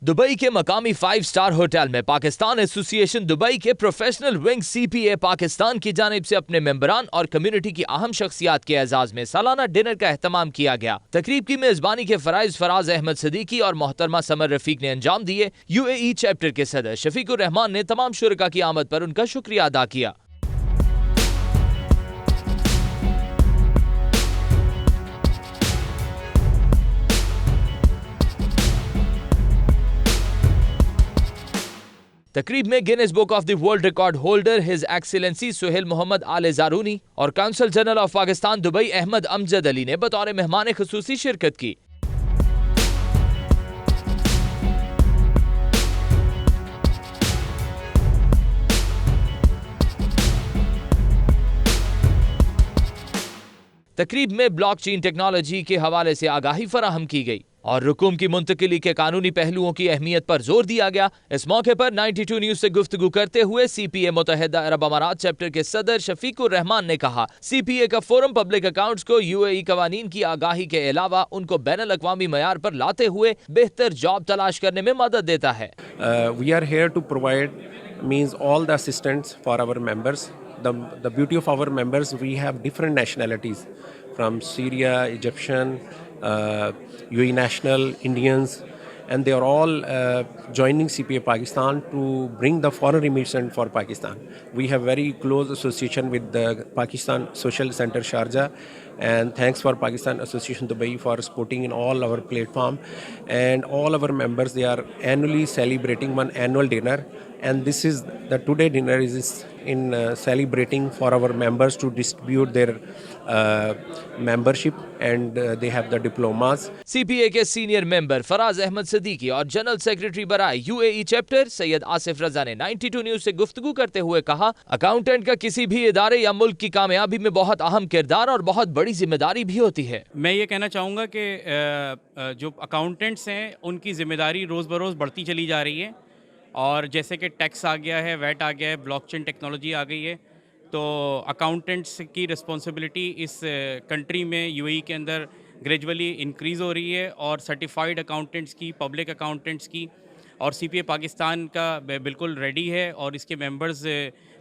दुबई के मकामी 5 स्टार होटल में पाकिस्तान एसोसिएशन दुबई के प्रोफेशनल विंग CPA पाकिस्तान की जानिब से अपने मेंबरान और कम्युनिटी की अहम शख्सियात के एजाज में सालाना डिनर का एहतमाम किया गया। तकरीब की मेजबानी के फराज अहमद सदीकी और मोहतरमा समर रफीक ने अंजाम दिए। UAE चैप्टर के सदर शफीकुर रहमान ने तमाम शुरका की आमद पर उनका शुक्रिया अदा किया। तकरीब में Guinness book of the world record holder his excellency Suhail Mohammed Al Zarooni और council general of Pakistan Dubai Ahmad Amjad Ali ने बतौर मेहमान खुसूसी शिरकत की। तकरीब में ब्लॉकचेन टेक्नोलॉजी के हवाले से आगाही फराहम की गई और रुकूम की मुंतकिली के कानूनी पहलुओं की अहमियत पर जोर दिया गया। इस मौके पर 92 न्यूज से गुफ्तगू करते हुए CPA मुत्तहिदा अरब अमारात चैप्टर के सदर शफीकुर रहमान ने कहा, CPA का फोरम पब्लिक अकाउंट्स को UAE कवानीन की आगाही के अलावा उनको बैनुल अक़वामी मयार पर लाते हुए बेहतर जॉब तलाश करने में मदद देता है। We are here to provide means all the assistance for our members. The beauty of our members, we have different nationalities from Syria, Egyptian, UAE national, Indians, and they are all joining CPA Pakistan to bring the foreign remittance for Pakistan. We have very close association with the Pakistan Social Center Sharjah, and thanks for Pakistan Association Dubai for supporting in all our platform, and all our members, they are annually celebrating one annual dinner, and this is the today dinner is in celebrating for our members to distribute their membership, and they have the diplomas. CPA के senior member Faraz Ahmed Siddiqui और general secretary बराए UAE chapter Syed Asif Raza ने 92 news से गुफ्तगू करते हुए कहा, accountant का किसी भी इदारे या मुल्क की कामयाबी में बहुत अहम किरदार और बहुत बड़ी जिम्मेदारी भी होती है। मैं ये कहना चाहूँगा कि जो अकाउंटेंट्स हैं उनकी जिम्मेदारी रोज़ बरोज़ बढ़ती चली जा रही है, और जैसे कि टैक्स आ गया है, वैट आ गया है, ब्लॉकचेन टेक्नोलॉजी आ गई है, तो अकाउंटेंट्स की रिस्पॉन्सिबिलिटी इस कंट्री में UAE के अंदर ग्रेजुअली इंक्रीज़ हो रही है, और सर्टिफाइड अकाउंटेंट्स की, पब्लिक अकाउंटेंट्स की, और CPA पाकिस्तान का बिल्कुल रेडी है, और इसके मेंबर्स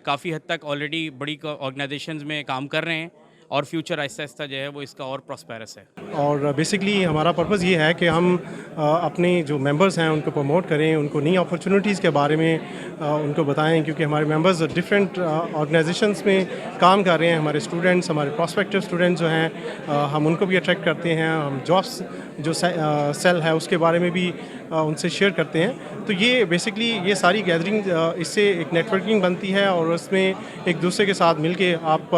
काफ़ी हद तक ऑलरेडी बड़ी ऑर्गेनाइजेशंस में काम कर रहे हैं, और फ्यूचर आहिस्ता आहिस्ता जो है वो इसका और प्रॉस्पेरस है। और बेसिकली हमारा पर्पज़ ये है कि हम अपने जो मेंबर्स हैं उनको प्रमोट करें, उनको नई अपॉर्चुनिटीज़ के बारे में उनको बताएं, क्योंकि हमारे मेंबर्स डिफरेंट ऑर्गेनाइजेशंस में काम कर रहे हैं। हमारे स्टूडेंट्स, हमारे प्रॉस्पेक्टिव स्टूडेंट्स जो हैं, हम उनको भी अट्रैक्ट करते हैं। हम जॉब्स जो सेल है उसके बारे में भी उनसे शेयर करते हैं। तो ये बेसिकली ये सारी गैदरिंग, इससे एक नेटवर्किंग बनती है, और उसमें एक दूसरे के साथ मिल के आप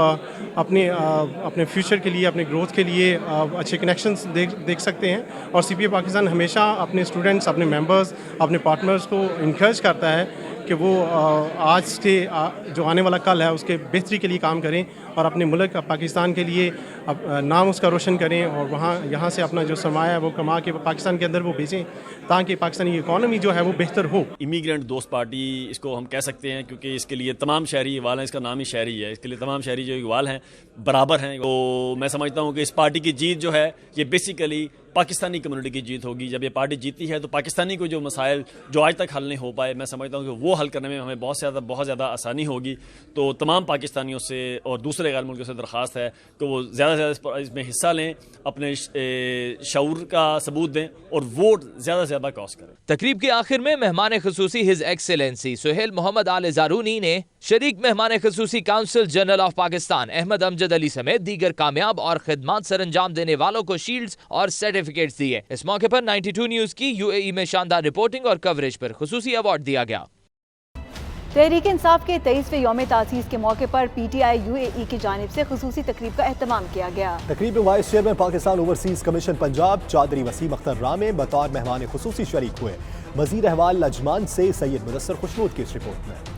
अपने फ्यूचर के लिए, अपने ग्रोथ के लिए अच्छे कनेक्शंस देख सकते हैं। और CPA पाकिस्तान हमेशा अपने स्टूडेंट्स, अपने मेंबर्स, अपने पार्टनर्स को इनकरेज करता है कि वो आज से जो आने वाला कल है उसके बेहतरी के लिए काम करें, और अपने मुल्क पाकिस्तान के लिए नाम उसका रोशन करें, और यहाँ से अपना जो सरमाया है वो कमा के पाकिस्तान के अंदर वो भेजें, ताकि पाकिस्तानी इकॉनमी जो है वो बेहतर हो। इमिग्रेंट दोस्त पार्टी इसको हम कह सकते हैं, क्योंकि इसके लिए तमाम शहरी इकबाल हैं, इसका नाम ही शहरी है, इसके लिए तमाम शहरी जो इकबाल हैं बराबर हैं। तो मैं समझता हूँ कि इस पार्टी की जीत जो है ये बेसिकली पाकिस्तानी कम्युनिटी की जीत होगी। जब ये पार्टी जीती है तो पाकिस्तानी को जो मसाइल जो आज तक हल नहीं हो पाए, मैं समझता हूँ कि वो हल करने में हमें बहुत ज़्यादा आसानी होगी। तो तमाम पाकिस्तानियों से और दूसरे गैर मुल्कों से दरख्वास्त है कि वो ज़्यादा से ज़्यादा इसमें हिस्सा लें, अपने शऊर का सबूत दें और वोट ज़्यादा से ज़्यादा कास्ट करें। तकरीब के आखिर में मेहमान खुसूसी his excellency Suhail Mohammed Al Zarooni ने शरीक मेहमान खुसूसी council general of Pakistan Ahmed Amjad Ali समेत दीगर कामयाब और खिदमात सरंजाम देने वालों को शील्ड्स और सर्टिफिकेट्स दिए। इस मौके पर 92 न्यूज की UAE में शानदार रिपोर्टिंग और कवरेज पर खुसूसी अवार्ड दिया गया। तहरीक इंसाफ के 23वें यौम तासीस के मौके पर PTI UAE की जानिब से खुसूसी तकरीब का एहतमाम किया गया। तकरीब में vice chairman Pakistan overseas commission Punjab Chaudhry Waseem Akhtar Ramay बतौर मेहमान खुसूसी शरीक हुए। मजीद अहवाल लजमान से सैयद मुदस्सर खुशनूद की इस रिपोर्ट में।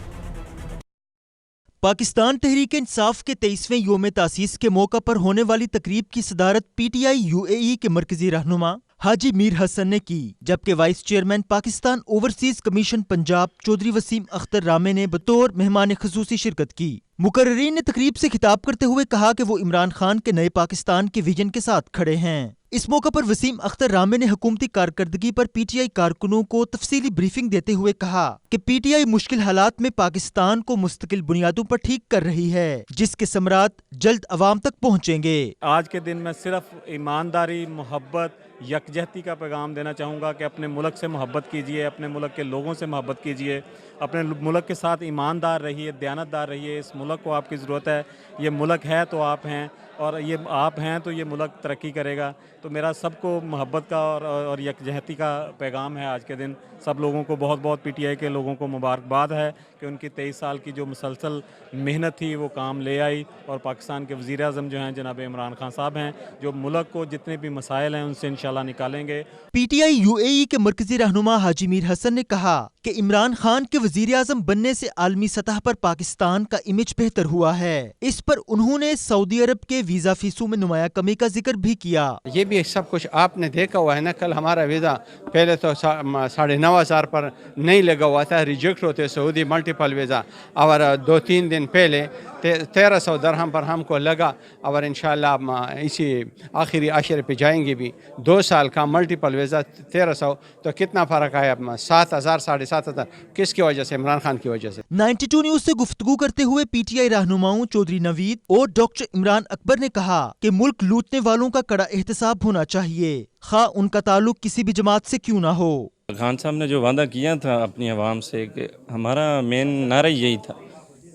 पाकिस्तान तहरीक इंसाफ के 23वें यौम तासीस के मौका पर होने वाली तकरीब की सदारत PTI UAE के मरकजी रहनुमा हाजी मीर हसन ने की, जबकि vice chairman Pakistan overseas commission Punjab Chaudhry Waseem Akhtar Ramay ने बतौर मेहमान खुसूसी शिरकत की। मुकर्रीन ने तकरीब से खिताब करते हुए कहा कि वो इमरान खान के नए पाकिस्तान के विजन के साथ खड़े हैं। इस मौका पर वसीम अख्तर रामे ने हुकूमती कारकर्दगी पर PTI कारकुनों को तफसीली ब्रीफिंग देते हुए कहा कि PTI मुश्किल हालात में पाकिस्तान को मुस्तकिल बुनियादों पर ठीक कर रही है, जिसके समरात जल्द अवाम तक पहुँचेंगे। आज के दिन में सिर्फ ईमानदारी, मोहब्बत, यकजहती का पैगाम देना चाहूँगा कि अपने मुल्क से मोहब्बत कीजिए, अपने मुल्क के लोगों से मोहब्बत कीजिए, अपने मुल्क के साथ ईमानदार रहिए, दयानतदार रहिए। इस मुल्क को आपकी ज़रूरत है, ये मुल्क है तो आप हैं। और ये आप हैं तो ये मुल्क तरक्की करेगा। तो मेरा सबको मोहब्बत का और यकजहती का पैगाम है आज के दिन। सब लोगों को बहुत बहुत PTI के लोगों को मुबारकबाद है कि उनकी 23 साल की जो मुसलसल मेहनत थी वो काम ले आई, और पाकिस्तान के वज़ीर आज़म जो हैं जनाब इमरान खान साहब हैं, जो मुल्क को जितने भी मसाइल हैं उनसे इंशाल्लाह निकालेंगे। PTI UAE के मरकजी रहनुमा हाजी मीर हसन ने कहा कि इमरान खान के वज़ीर आज़म बनने से आलमी सतह पर पाकिस्तान का इमेज बेहतर हुआ है। इस पर उन्होंने सऊदी अरब के वीज़ा फीसों में नुमाया कमी का जिक्र भी किया। ये भी सब कुछ आपने देखा हुआ है ना, कल हमारा वीज़ा पहले तो 9,500 पर नहीं लगा हुआ था, रिजेक्ट होते सऊदी मल्टीपल वीज़ा, और 2-3 दिन पहले 1300 दरहम पर हमको लगा, और इंशाल्लाह इसी आखिरी आशरे पे जाएंगे भी। 2 साल का मल्टीपल वीज़ा 1300, तो कितना फ़र्क आया? 7,000 7,500। किसकी वजह से? इमरान खान की वजह से। 92 न्यूज़ से गुफ्तगू करते हुए PTI रहनुमाओं चौधरी नवीद और डॉक्टर इमरान अकबर ने कहा कि मुल्क लूटने वालों का कड़ा एहतसाब होना चाहिए, खा उनका ताल्लुक किसी भी जमात से क्यों ना हो। खान साहब ने जो वादा किया था अपनी आवाम से, कि हमारा मेन नारा यही था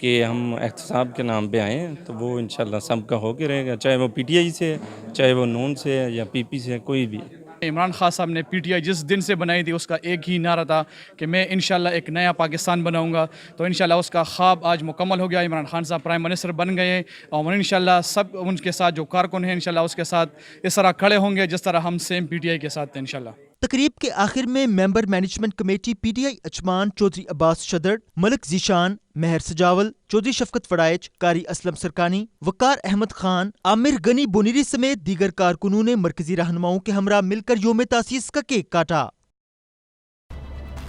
कि हम एहतसाब के नाम पे आए हैं, तो वो इंशाल्लाह सबका होके रहेगा, चाहे वो PTI से है, चाहे वो नून से है या PP से है, कोई भी। इमरान खान साहब ने PTI जिस दिन से बनाई थी उसका एक ही नारा था कि मैं इंशाल्लाह एक नया पाकिस्तान बनाऊंगा, तो इंशाल्लाह उसका ख्वाब आज मुकम्मल हो गया। इमरान खान साहब प्राइम मिनिस्टर बन गए और इंशाल्लाह सब उनके साथ जो कारकुन हैं इंशाल्लाह उसके साथ इस तरह खड़े होंगे जिस तरह हम सेम PTI के साथ थे इंशाल्लाह। तकरीब के आखिर में member management committee PTI Ajman Chaudhry Abbas Shadar, Malik Zeeshan, Mehar Sajawal, Chaudhry शफकत फड़ाइच, कारी असलम सरकानी, वकार अहमद खान, आमिर गनी बोनीरी समेत दीगर कारकुनों ने मरकजी रहनुमाओं के हमरा मिलकर योम तासीस का केक काटा।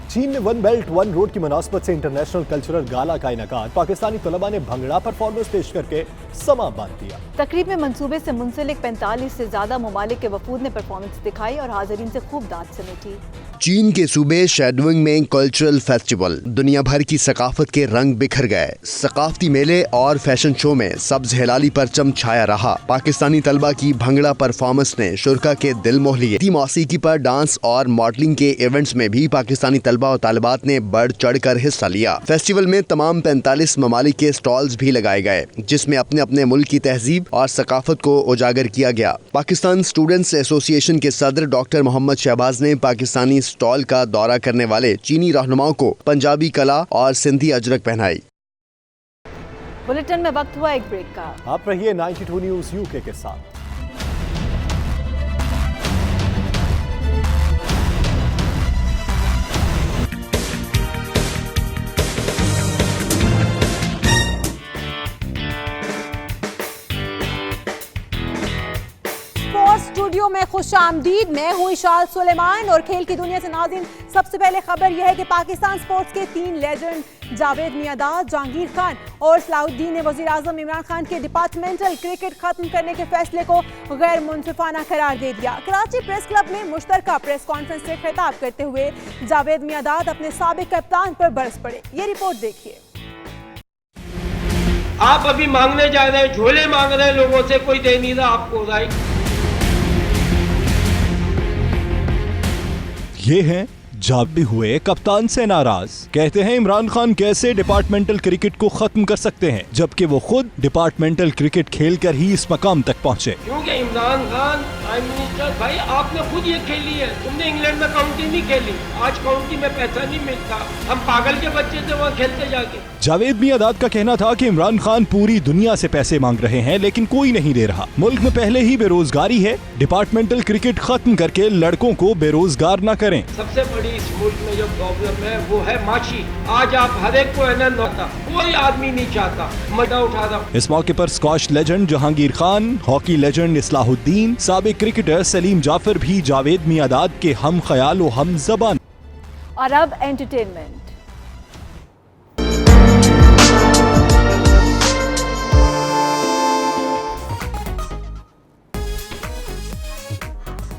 चीन में वन बेल्ट वन रोड की मुनासबत से इंटरनेशनल कल्चरल गाला का इनेकाद, पाकिस्तानी तलबा ने भंगड़ा परफॉर्मेंस पेश करके समा बांध दिया। तकरीब में मंसूबे से मुंसलिक 45 से ज्यादा ममालिक के वफूद ने परफॉर्मेंस दिखाई और हाज़रीन से खूब दाद समेटी। चीन के सूबे शेडविंग में कल्चरल फेस्टिवल, दुनिया भर की सकाफत के रंग बिखर गए। सकाफती मेले और फैशन शो में सब्ज हिलाली परचम छाया रहा। पाकिस्तानी तलबा की भंगड़ा परफॉर्मेंस ने शुरका के दिल मोह लिए। मौसीकी पर डांस और मॉडलिंग के इवेंट्स में भी पाकिस्तानी तलबा और तालिबात ने बढ़ चढ़ कर हिस्सा लिया। फेस्टिवल में तमाम 45 ममालिक के स्टॉल्स भी लगाए गए, जिसमें अपने अपने मुल्क की तहजीब और सकाफत को उजागर किया गया। पाकिस्तान स्टूडेंट्स एसोसिएशन के सदर डॉक्टर मोहम्मद शहबाज ने पाकिस्तानी स्टॉल का दौरा करने वाले चीनी रहनुमाओं को पंजाबी कला और सिंधी अजरक पहनाई। बुलेटिन में वक्त हुआ एक ब्रेक का। आप रहिए 92 न्यूज़ UK के साथ। स्टूडियो में खुशामदीद, मैं हूं इशाल सुलेमान और खेल की दुनिया से नाज़रीन सबसे पहले खबर यह है कि पाकिस्तान स्पोर्ट्स के 3 लेजेंड जावेद मियांदाद, जहांगीर खान और सलाहुद्दीन ने वज़ीर आज़म इमरान खान के डिपार्टमेंटल क्रिकेट खत्म करने के फैसले को गैर मुनसिफाना करार दे दिया। कराची प्रेस क्लब में मुश्तरका प्रेस कॉन्फ्रेंस से खिताब करते हुए जावेद मियांदाद अपने साबिक कप्तान पर बरस पड़े। ये रिपोर्ट देखिए। आप अभी मांगने जा रहे हैं, झोले मांग रहे हैं लोगों से, कोई दे नहीं रहा आपको। राइट, ये हैं जाते हुए कप्तान से नाराज। कहते हैं इमरान खान कैसे डिपार्टमेंटल क्रिकेट को खत्म कर सकते हैं, जबकि वो खुद डिपार्टमेंटल क्रिकेट खेलकर ही इस मकाम तक पहुंचे। क्योंकि इमरान खान प्राइम मिनिस्टर, भाई आपने खुद ये खेली है, तुमने इंग्लैंड में काउंटी नहीं खेली, आज काउंटी में पैसा नहीं मिलता, हम पागल के बच्चे थे वहाँ खेलते जाके। जावेद मियांदाद का कहना था कि इमरान खान पूरी दुनिया से पैसे मांग रहे हैं लेकिन कोई नहीं दे रहा। मुल्क में पहले ही बेरोजगारी है, डिपार्टमेंटल क्रिकेट खत्म करके लड़कों को बेरोजगार न करें। सबसे बड़ी इस मुल्क में जो प्रॉब्लम है वो है माशी। आज आप हर एक को है ना, कोई आदमी नहीं चाहता, मजा उठा रहा। इस मौके पर squash legend Jahangir Khan, hockey legend Islahuddin, साबिक क्रिकेटर सलीम जाफर भी जावेद मियांदाद के हम ख्याल व हम ज़बान। और अब एंटरटेनमेंट।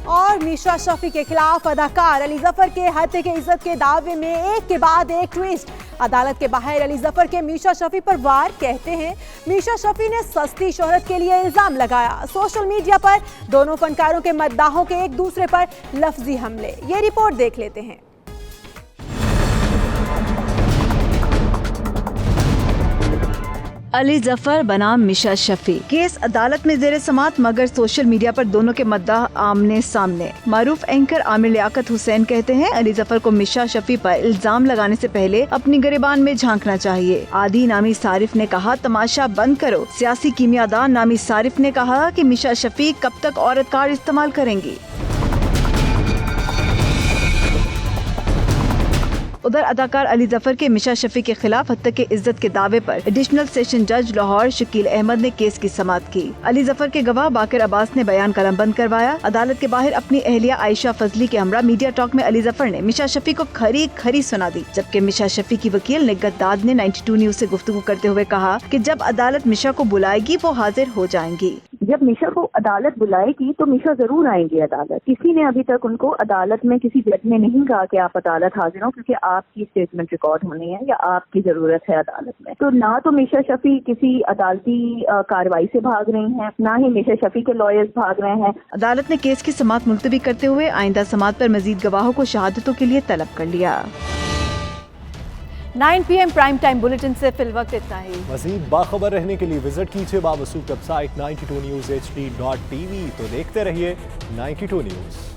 और मीशा शफी के खिलाफ अदाकार अली जफर के हत्या के इज्जत के दावे में एक के बाद एक ट्विस्ट। अदालत के बाहर अली जफर के मीशा शफी पर वार। कहते हैं मीशा शफी ने सस्ती शोहरत के लिए इल्जाम लगाया। सोशल मीडिया पर दोनों फनकारों के मद्दाहों के एक दूसरे पर लफ्जी हमले। ये रिपोर्ट देख लेते हैं। अली जफर बनाम मिशा शफी। केस अदालत में जेर समात मगर सोशल मीडिया पर दोनों के मद्दाह आमने सामने। मारूफ एंकर आमिर लियाकत हुसैन कहते हैं अली जफर को मिशा शफी पर इल्जाम लगाने से पहले अपनी गिरेबान में झांकना चाहिए। आदि नामी सारिफ ने कहा तमाशा बंद करो। सियासी कीमियादान नामी सारिफ ने कहा कि मिशा शफी कब तक औरत कार्ड इस्तेमाल करेंगी। उधर अदाकार अली जफर के मिशा शफी के खिलाफ हत्या के इज्जत के दावे पर एडिशनल सेशन जज लाहौर शकील अहमद ने केस की समाअत की। अली जफर के गवाह बाकिर अब्बास ने बयान कलमबंद करवाया। अदालत के बाहर अपनी अहलिया आयशा फजली के हमरा मीडिया टॉक में अली जफर ने मिशा शफी को खरी खरी सुना दी, जबकि मिशा शफी की वकील निगत दाद ने 92 न्यूज से गुफ्तगू करते हुए कहा कि जब अदालत मिशा को बुलाएगी वो हाजिर हो जाएंगी। जब मिशा को अदालत बुलाएगी तो मिशा जरूर आएंगे अदालत। किसी ने अभी तक उनको अदालत में किसी जज ने नहीं कहा कि आप अदालत हाजिर हो, क्योंकि आपकी स्टेटमेंट रिकॉर्ड होनी है या आपकी जरूरत है अदालत में। तो ना तो मिशा शफी किसी अदालती कार्रवाई से भाग रही हैं, ना ही मिशा शफी के लॉयर्स भाग रहे हैं। अदालत ने केस की समाअत मुलतवी करते हुए आइंदा समाअत पर मजीद गवाहों को शहादतों के लिए तलब कर लिया। 9 PM प्राइम टाइम बुलेटिन से फिलवक्त इतना ही। मजीद बाखबर रहने के लिए विजिट कीजिए बावसूख वेबसाइट 92newshd.tv। तो देखते रहिए 92 न्यूज।